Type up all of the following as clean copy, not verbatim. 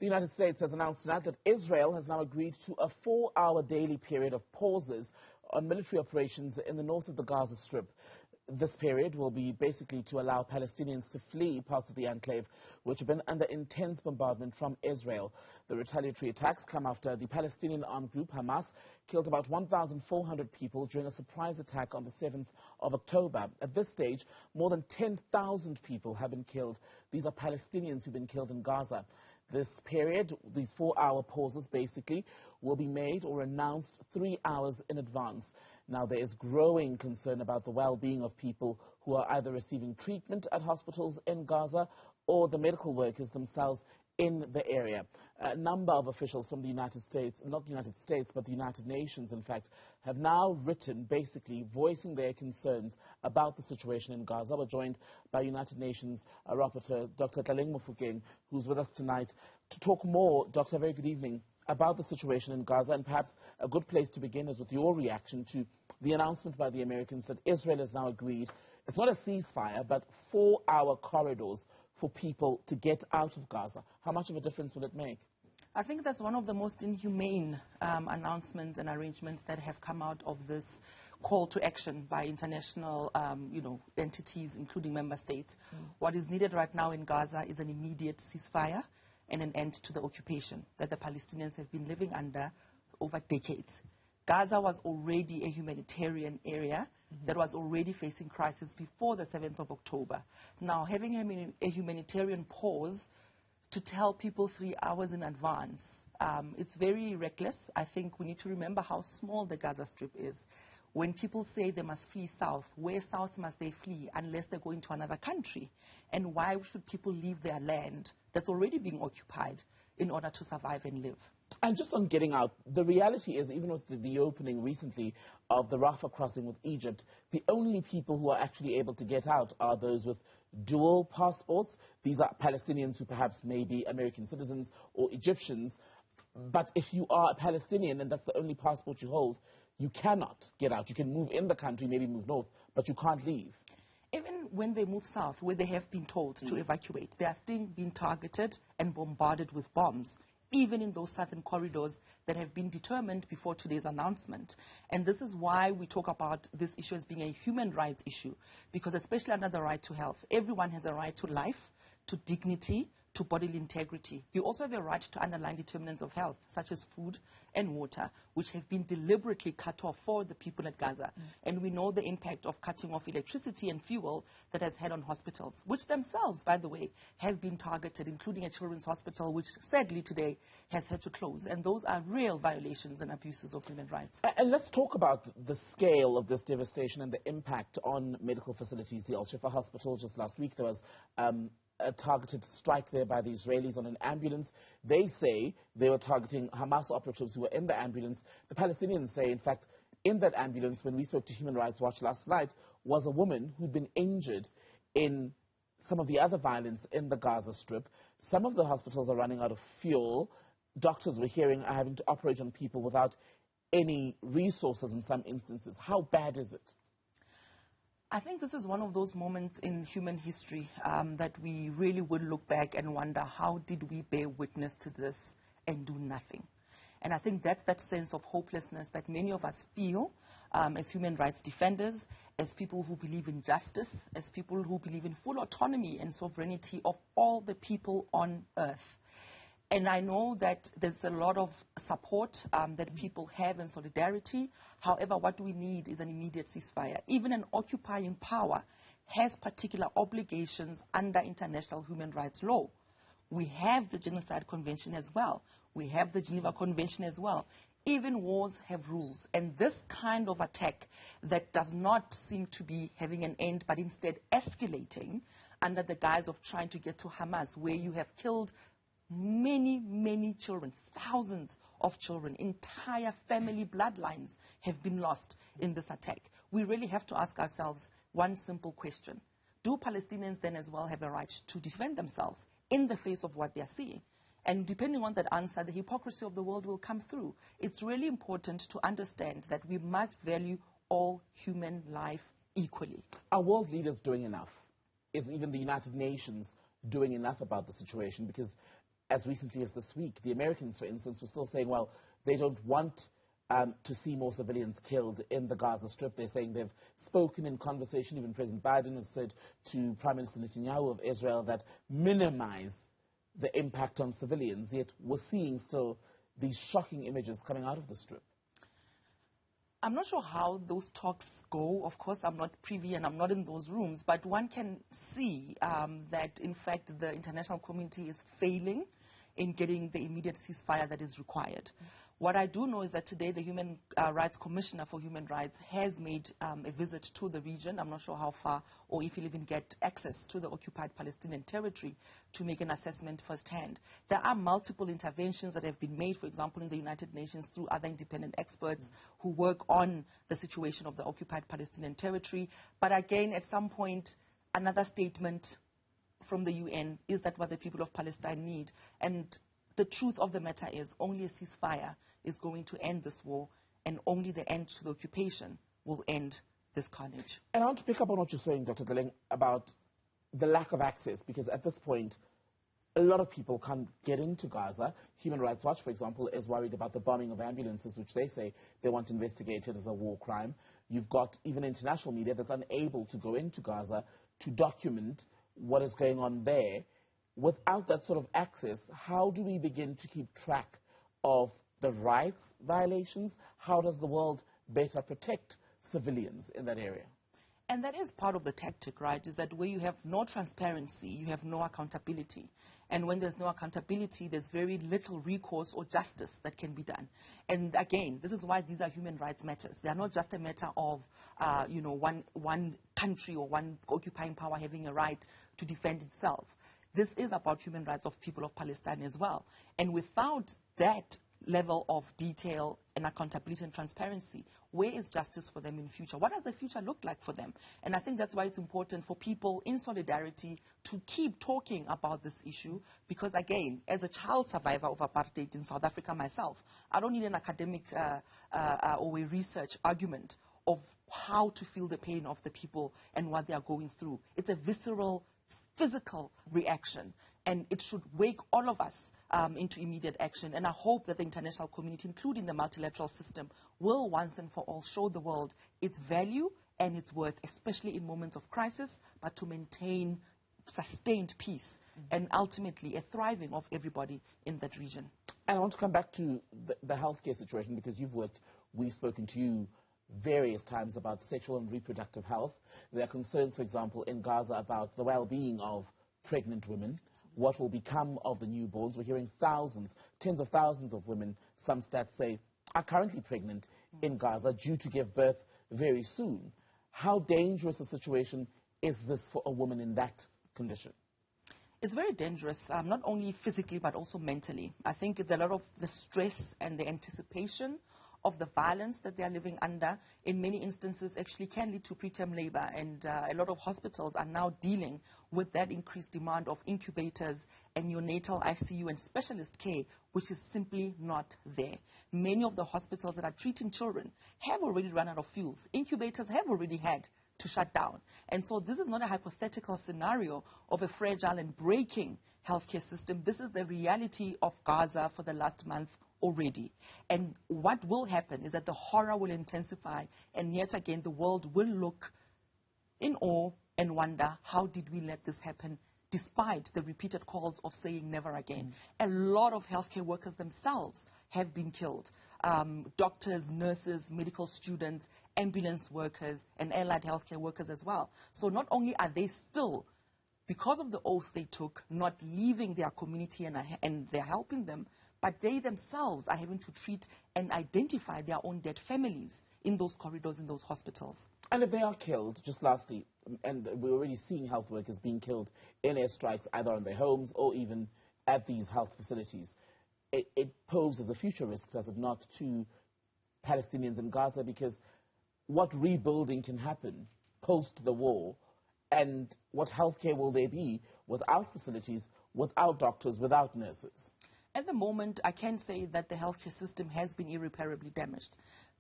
The United States has announced tonight that Israel has now agreed to a 4-hour daily period of pauses on military operations in the north of the Gaza Strip. This period will be basically to allow Palestinians to flee parts of the enclave, which have been under intense bombardment from Israel. The retaliatory attacks come after the Palestinian armed group Hamas killed about 1,400 people during a surprise attack on the 7th of October. At this stage, more than 10,000 people have been killed. These are Palestinians who've been killed in Gaza. This period, these 4-hour pauses basically, will be made or announced 3 hours in advance. Now, there is growing concern about the well-being of people who are either receiving treatment at hospitals in Gaza or the medical workers themselves in the area. A number of officials from the United States, not the United States, but the United Nations, in fact, have now written, basically voicing their concerns about the situation in Gaza. We're joined by United Nations Rapporteur, Dr Tlaleng Mofokeng, who's with us tonight to talk more. Doctor, very good evening, about the situation in Gaza, and perhaps a good place to begin is with your reaction to the announcement by the Americans that Israel has now agreed, it's not a ceasefire, but 4-hour corridors for people to get out of Gaza. How much of a difference will it make? I think that's one of the most inhumane announcements and arrangements that have come out of this call to action by international entities, including member states. What is needed right now in Gaza is an immediate ceasefire and an end to the occupation that the Palestinians have been living under over decades. Gaza was already a humanitarian area that was already facing crisis before the 7th of October. Now, having a humanitarian pause to tell people 3 hours in advance, it's very reckless. I think we need to remember how small the Gaza Strip is. When people say they must flee south, where south must they flee unless they go into another country? And why should people leave their land that's already being occupied in order to survive and live? And just on getting out, the reality is, even with the opening recently of the Rafah crossing with Egypt, the only people who are actually able to get out are those with dual passports. These are Palestinians who perhaps may be American citizens or Egyptians. But if you are a Palestinian and that's the only passport you hold, you cannot get out. You can move in the country, maybe move north, but you can't leave. Even when they move south, where they have been told to evacuate, they are still being targeted and bombarded with bombs, even in those southern corridors that have been determined before today's announcement. And this is why we talk about this issue as being a human rights issue, because especially under the right to health, everyone has a right to life, to dignity, to bodily integrity. You also have a right to underlying determinants of health, such as food and water, which have been deliberately cut off for the people at Gaza. And we know the impact of cutting off electricity and fuel that has had on hospitals, which themselves, by the way, have been targeted, including a children's hospital, which sadly today has had to close. And those are real violations and abuses of human rights. And let's talk about the scale of this devastation and the impact on medical facilities. The Al-Shifa hospital, just last week, there was a targeted strike there by the Israelis on an ambulance. They say they were targeting Hamas operatives who were in the ambulance. The Palestinians say, in fact, in that ambulance, when we spoke to Human Rights Watch last night, was a woman who'd been injured in some of the other violence in the Gaza Strip. Some of the hospitals are running out of fuel. Doctors we're hearing are having to operate on people without any resources in some instances. How bad is it? I think this is one of those moments in human history that we really would look back and wonder, how did we bear witness to this and do nothing? And I think that's that sense of hopelessness that many of us feel as human rights defenders, as people who believe in justice, as people who believe in full autonomy and sovereignty of all the people on earth. And I know that there's a lot of support that people have in solidarity. However, what we need is an immediate ceasefire. Even an occupying power has particular obligations under international human rights law. We have the Genocide Convention as well. We have the Geneva Convention as well. Even wars have rules. And this kind of attack that does not seem to be having an end, but instead escalating under the guise of trying to get to Hamas, where you have killed many children, thousands of children, entire family bloodlines have been lost in this attack. We really have to ask ourselves one simple question. Do Palestinians then as well have a right to defend themselves in the face of what they are seeing? And depending on that answer, the hypocrisy of the world will come through. It's really important to understand that we must value all human life equally. Are world leaders doing enough? Is even the United Nations doing enough about the situation? Because as recently as this week. The Americans, for instance, were still saying, well, they don't want to see more civilians killed in the Gaza Strip. They're saying they've spoken in conversation. Even President Biden has said to Prime Minister Netanyahu of Israel that minimize the impact on civilians, yet we're seeing still these shocking images coming out of the Strip. I'm not sure how those talks go. Of course, I'm not privy and I'm not in those rooms, but one can see that, in fact, the international community is failing in getting the immediate ceasefire that is required. What I do know is that today the Human Rights Commissioner for Human Rights has made a visit to the region. I'm not sure how far, or if he'll even get access to the occupied Palestinian territory to make an assessment firsthand. There are multiple interventions that have been made, for example, in the United Nations through other independent experts who work on the situation of the occupied Palestinian territory. But again, at some point, another statement from the UN is that what the people of Palestine need. And the truth of the matter is only a ceasefire is going to end this war, and only the end to the occupation will end this carnage. And I want to pick up on what you're saying, Dr. Tlaleng, about the lack of access, because at this point, a lot of people can't get into Gaza. Human Rights Watch, for example, is worried about the bombing of ambulances, which they say they want investigated as a war crime. You've got even international media that's unable to go into Gaza to document what is going on there. Without that sort of access, how do we begin to keep track of the rights violations? How does the world better protect civilians in that area? And that is part of the tactic, right, is that where you have no transparency, you have no accountability. And when there's no accountability, there's very little recourse or justice that can be done. And again, this is why these are human rights matters. They are not just a matter of, one country or one occupying power having a right to defend itself. This is about human rights of people of Palestine as well. And without that level of detail and accountability and transparency, where is justice for them in future? What does the future look like for them? And I think that's why it's important for people in solidarity to keep talking about this issue, because again, as a child survivor of apartheid in South Africa myself, I don't need an academic or a research argument of how to feel the pain of the people and what they are going through. It's a visceral, physical reaction, and it should wake all of us into immediate action. And I hope that the international community, including the multilateral system, will once and for all show the world its value and its worth, especially in moments of crisis, but to maintain sustained peace and ultimately a thriving of everybody in that region. And I want to come back to the healthcare situation, because we've spoken to you various times about sexual and reproductive health. There are concerns, for example, in Gaza about the well-being of pregnant women, what will become of the newborns. We're hearing thousands, tens of thousands of women, some stats say, are currently pregnant in Gaza due to give birth very soon. How dangerous a situation is this for a woman in that condition? It's very dangerous, not only physically but also mentally. I think a lot of the stress and the anticipation of the violence that they are living under, in many instances, actually can lead to preterm labor. And a lot of hospitals are now dealing with that increased demand of incubators and neonatal ICU and specialist care, which is simply not there. Many of the hospitals that are treating children have already run out of fuels. Incubators have already had to shut down. And so this is not a hypothetical scenario of a fragile and breaking healthcare system. This is the reality of Gaza for the last month already. And what will happen is that the horror will intensify, and yet again the world will look in awe and wonder, how did we let this happen, despite the repeated calls of saying never again. A lot of healthcare workers themselves have been killed. Doctors, nurses, medical students, ambulance workers, and allied healthcare workers as well. So not only are they still, because of the oath they took, not leaving their community and they're helping them, but they themselves are having to treat and identify their own dead families in those corridors, in those hospitals. And if they are killed, just lastly, and we're already seeing health workers being killed in airstrikes, either on their homes or even at these health facilities, it poses a future risk, does it not, to Palestinians in Gaza? Because what rebuilding can happen post the war, and what healthcare will there be without facilities, without doctors, without nurses? At the moment, I can say that the healthcare system has been irreparably damaged.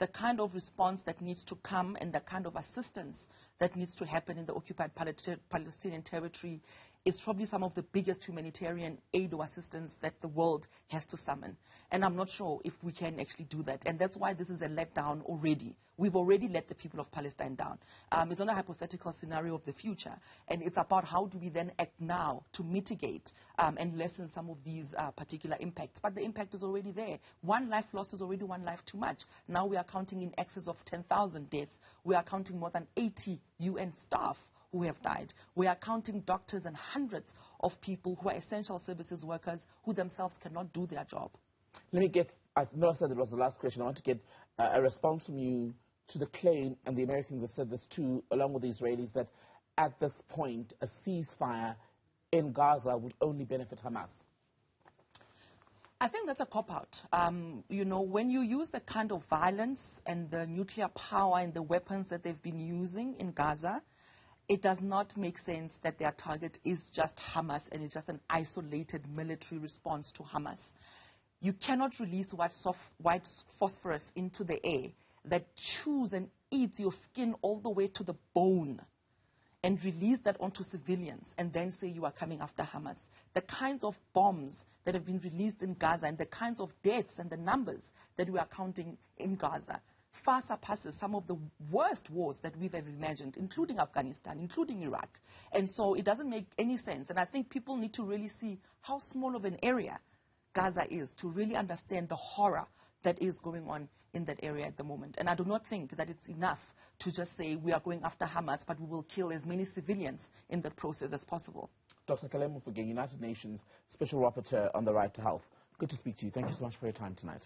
The kind of response that needs to come and the kind of assistance that needs to happen in the occupied Palestinian territory is probably some of the biggest humanitarian aid or assistance that the world has to summon. And I'm not sure if we can actually do that. And that's why this is a letdown already. We've already let the people of Palestine down. It's not a hypothetical scenario of the future. And it's about how do we then act now to mitigate and lessen some of these particular impacts. But the impact is already there. One life lost is already one life too much. Now we are counting in excess of 10,000 deaths. We are counting more than 80 UN staff who have died. We are counting doctors and hundreds of people who are essential services workers who themselves cannot do their job. Let me get, I know I said it was the last question. I want to get a response from you to the claim, and the Americans have said this too, along with the Israelis, that at this point a ceasefire in Gaza would only benefit Hamas. I think that's a cop-out. You know, when you use the kind of violence and the nuclear power and the weapons that they've been using in Gaza, it does not make sense that their target is just Hamas and it's just an isolated military response to Hamas. You cannot release white phosphorus into the air that chews and eats your skin all the way to the bone and release that onto civilians and then say you are coming after Hamas. The kinds of bombs that have been released in Gaza and the kinds of deaths and the numbers that we are counting in Gaza far surpasses some of the worst wars that we've ever imagined, including Afghanistan, including Iraq. And so it doesn't make any sense. And I think people need to really see how small of an area Gaza is to really understand the horror that is going on in that area at the moment. And I do not think that it's enough to just say we are going after Hamas, but we will kill as many civilians in that process as possible. Dr. Tlaleng Mofokeng, United Nations Special Rapporteur on the Right to Health. Good to speak to you. Thank you so much for your time tonight.